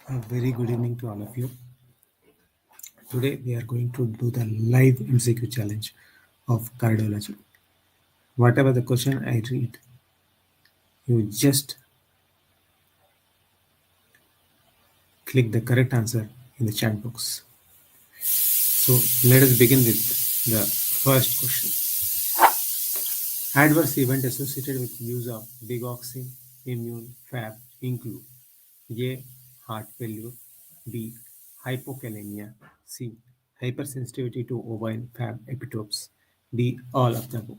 A very good evening to all of you. Today we are going to do the live MCQ challenge of cardiology. Whatever the question I read, you just click the correct answer in the chat box. So let us begin with the first question. Adverse event associated with use of digoxin immune fab include A. Heart failure, B. Hypokalemia, C. Hypersensitivity to ovine fab epitopes, D. All of the above.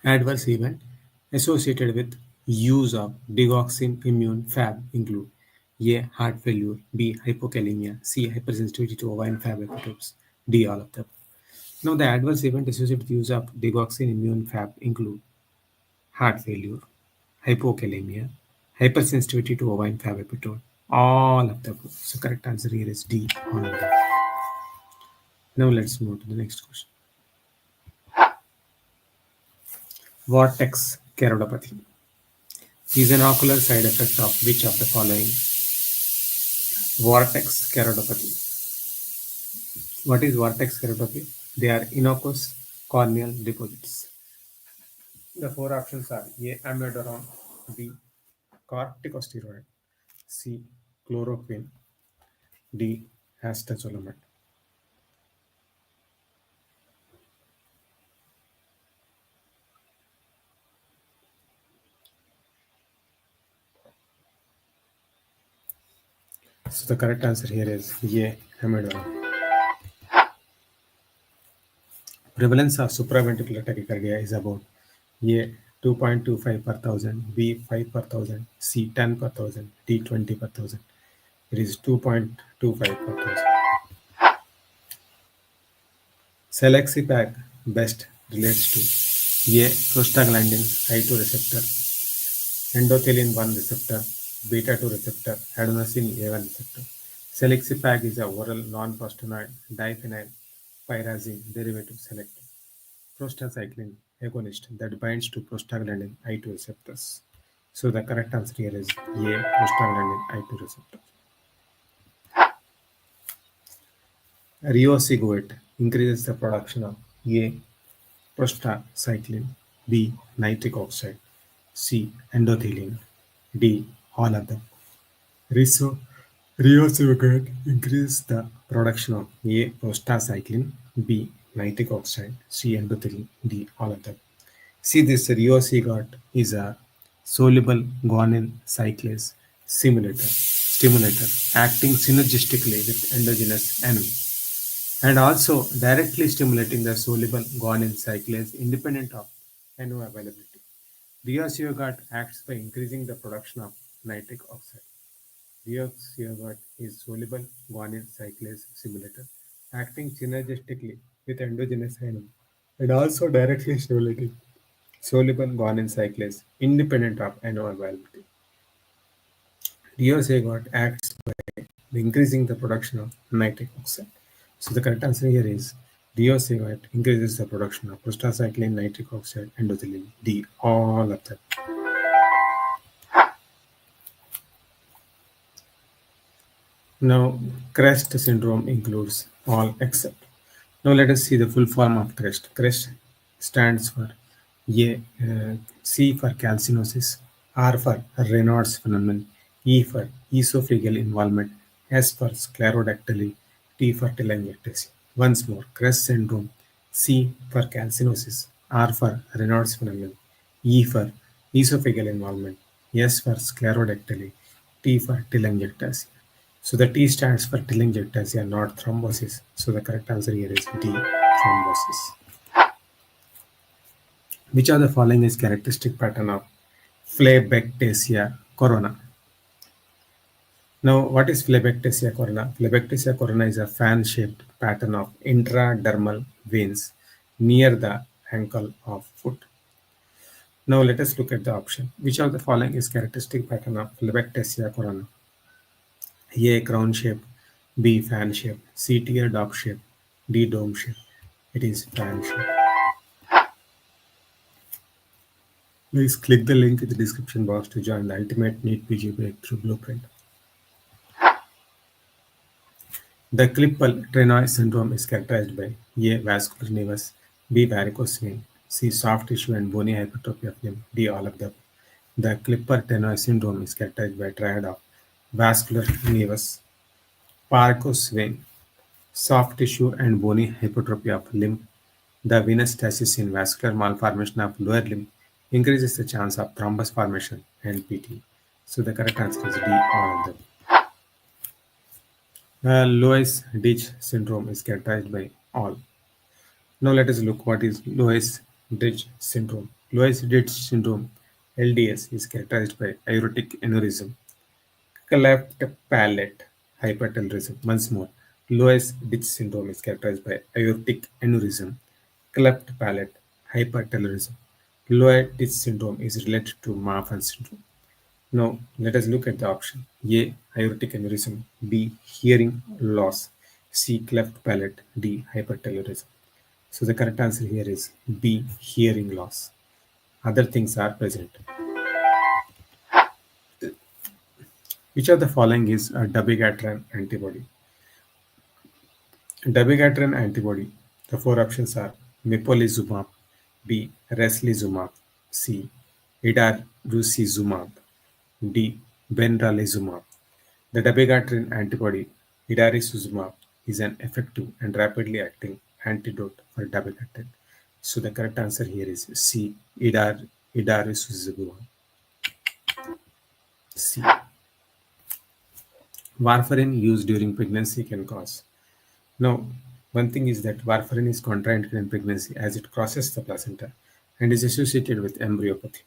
Adverse event associated with use of digoxin immune fab include A. Heart failure, B. Hypokalemia, C. Hypersensitivity to ovine fab epitopes, D. All of them. Now, the adverse event associated with use of digoxin immune fab include heart failure, hypokalemia, hypersensitivity to ovine fab epitope, all of the above. So, correct answer here is D. All of them. Now, let's move to the next question. Vortex keratopathy is an ocular side effect of which of the following? Vortex keratopathy. What is vortex keratopathy? They are innocuous corneal deposits. The four options are A. Amiodarone, B. Corticosteroid, C. Chloroquine, D. Acetazolamide. So the correct answer here is A. Amiodarone. Prevalence of supraventricular tachycardia is about A. 2.25 per thousand, B. 5 per thousand, C. 10 per thousand, D. 20 per thousand. It is 2.25 per thousand. Selexipag best relates to A. Prostaglandin I2 receptor, endothelin 1 receptor, beta 2 receptor, adenosine A1 receptor. Selexipag is a oral non-prostanoid diphenyl pyrazine derivative selective prostacyclin agonist that binds to prostaglandin I2 receptors. So the correct answer here is A. Prostaglandin I2 receptor. Riociguate increases the production of A. Prostacyclin, B. Nitric oxide, C. Endothelin, D. All of them. Riso Riociguate increases the production of A. Prostacyclin, B. Nitric oxide, C. Endothelin, D. All of them. See, this riociguate is a soluble guanine cyclase stimulator acting synergistically with endogenous NO and also directly stimulating the soluble guanine cyclase independent of NO availability. Riociguate acts by increasing the production of nitric oxide. Riociguate is soluble guanine cyclase stimulator acting synergistically with endogenous NO and also directly stimulating soluble guanine cyclase independent of NO availability. Riociguate acts by increasing the production of nitric oxide. So the correct answer here is riociguate increases the production of prostacyclin, nitric oxide, endothelin, D, all of them. Now, CREST syndrome includes all except. Now let us see the full form of CREST. CREST stands for C for calcinosis, R for Raynaud's phenomenon, E for esophageal involvement, S for sclerodactyly, T for telangiectasia. Once more, CREST syndrome, C for calcinosis, R for Raynaud's phenomenon, E for esophageal involvement, S for sclerodactyly, T for telangiectasia. So the T stands for telangiectasia, not thrombosis. So the correct answer here is D, thrombosis. Which of the following is characteristic pattern of Phlebectasia corona? Now, what is Phlebectasia corona? Phlebectasia corona is a fan-shaped pattern of intradermal veins near the ankle of foot. Now, let us look at the option. Which of the following is characteristic pattern of Phlebectasia corona? A. Crown shape, B. Fan shape, C. Teardrop shape, D. Dome shape. It is fan shape. Please click the link in the description box to join the Ultimate Neat PG Breakthrough Blueprint. The Klippel-Trenaunay syndrome is characterized by A. Vascular nevus, B. Varicose vein, C. Soft tissue and bony hypertrophy of limb, D. All of the above. The Klippel-Trenaunay syndrome is characterized by a triad of vascular nevus, varicose vein, soft tissue and bony hypertrophy of limb. The venous stasis in vascular malformation of lower limb increases the chance of thrombus formation and PT. So the correct answer is D, all of them. Loeys Ditch syndrome is characterized by all. Now let us look what is Loeys Ditch syndrome. Loeys Ditch syndrome (LDS) is characterized by aortic aneurysm, cleft palate hypertelorism. Once more, Loeys Ditch syndrome is characterized by aortic aneurysm, cleft palate hypertelorism. Loeys Ditch syndrome is related to Marfan syndrome. Now, let us look at the option. A. Aortic aneurysm. B. Hearing loss. C. Cleft palate. D. Hypertelorism. So the correct answer here is B. Hearing loss. Other things are present. Which of the following is a dabigatran antibody? Dabigatran antibody. The four options are mepolizumab, B. Reslizumab, C. Idarucizumab, D. Benralizumab. The dabigatran antibody idarucizumab is an effective and rapidly acting antidote for dabigatran. So the correct answer here is C. Idarucizumab. C. Warfarin used during pregnancy can cause. Now, one thing is that warfarin is contraindicated in pregnancy as it crosses the placenta and is associated with embryopathy,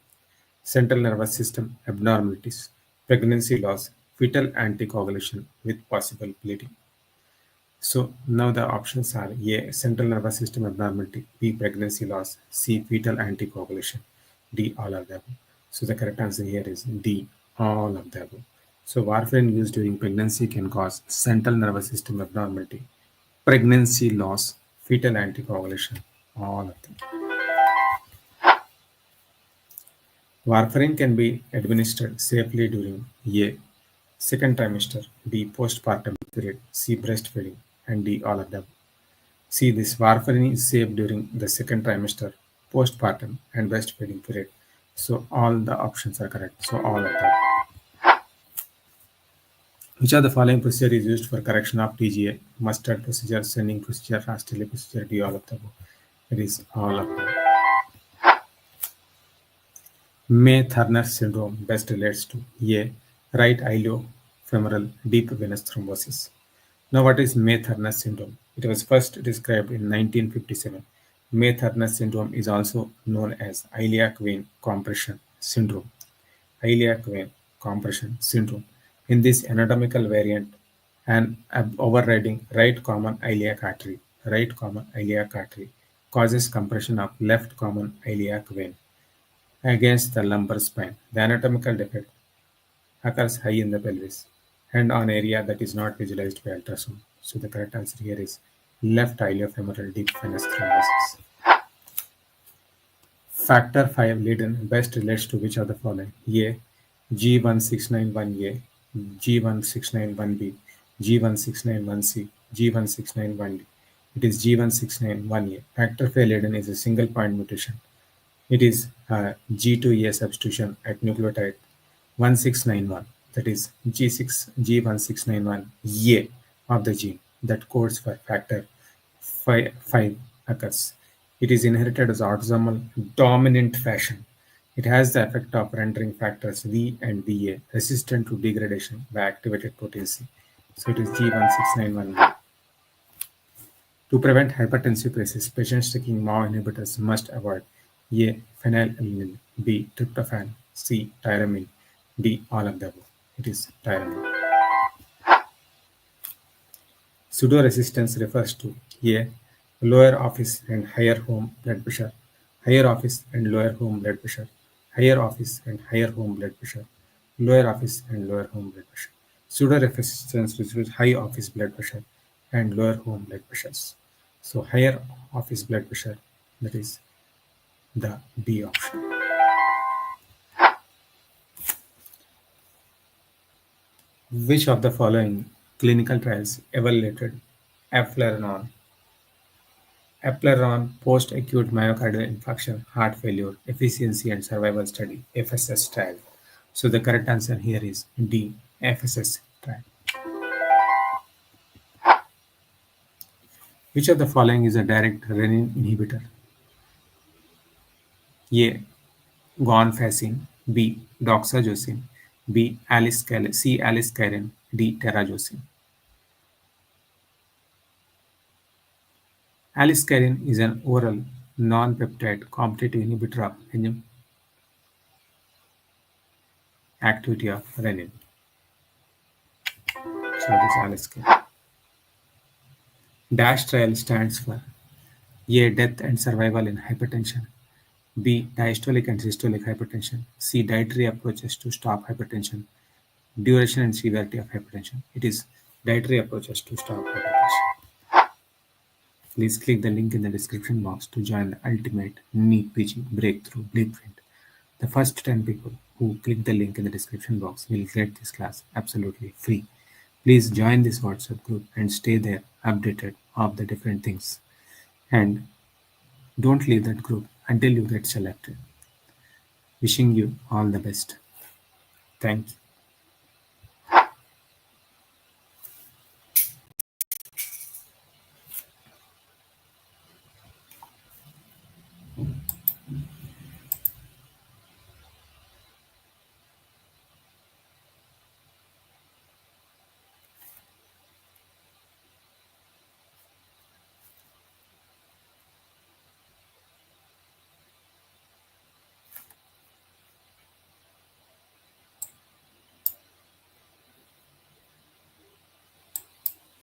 central nervous system abnormalities, pregnancy loss, fetal anticoagulation with possible bleeding. So now the options are A. Central nervous system abnormality, B. Pregnancy loss, C. Fetal anticoagulation, D. All of the above. So the correct answer here is D. All of the above. So warfarin used during pregnancy can cause central nervous system abnormality, pregnancy loss, fetal anticoagulation, all of them. Warfarin can be administered safely during A. Second trimester, B. Postpartum period, C. Breastfeeding, and D. All of them. See, this warfarin is safe during the second trimester, postpartum, and breastfeeding period. So all the options are correct. So all of them. Which of the following procedure is used for correction of TGA? Mustard procedure, sending procedure, Rastelli procedure, D. All of them. It is all of them. May-Thurner syndrome best relates to A. Right iliofemoral deep venous thrombosis. Now, what is May-Thurner syndrome? It was first described in 1957. May-Thurner syndrome is also known as iliac vein compression syndrome. Iliac vein compression syndrome. In this anatomical variant, an overriding right common iliac artery causes compression of left common iliac vein against the lumbar spine. The anatomical defect occurs high in the pelvis and on area that is not visualized by ultrasound. So the correct answer here is left iliofemoral deep venous thrombosis. Factor V Leiden best relates to which of the following? A. G1691A, G1691B, G1691C, G1691D. It is G1691A. Factor V Leiden is a single point mutation. It is a G2A substitution at nucleotide 1691, that is G1691A of the gene that codes for factor 5 occurs. It is inherited as autosomal dominant fashion. It has the effect of rendering factors V and VA resistant to degradation by activated protein C. So it is G1691A. To prevent hypertensive crisis, patients taking MAO inhibitors must avoid A. Phenylalanine, B. Tryptophan, C. Tyramine, D. All of the above. It is tyramine. Pseudoresistance refers to A. Lower office and higher home blood pressure, higher office and lower home blood pressure, higher office and higher home blood pressure, lower office and lower home blood pressure. Pseudoresistance refers to high office blood pressure and lower home blood pressures. So higher office blood pressure, that is the B option. Which of the following clinical trials evaluated Aflaron? Aflaron post-acute myocardial infarction, heart failure, efficiency and survival study, FSS trial. So the correct answer here is D, FSS trial. Which of the following is a direct renin inhibitor? A. Gonfacin, B. Doxazosin, C. Aliskiren, D. Terazosin. Aliskiren is an oral non-peptide competitive inhibitor of enzyme activity of renin. So it is aliskiren. DASH trial stands for A. Death and survival in hypertension, B. Diastolic and systolic hypertension, C. Dietary approaches to stop hypertension, duration and severity of hypertension. It is dietary approaches to stop hypertension. Please click the link in the description box to join the ultimate Neet PG Breakthrough Blueprint. The first 10 people who click the link in the description box will get this class absolutely free. Please join this WhatsApp group and stay there updated of the different things. And don't leave that group until you get selected. Wishing you all the best. Thank you.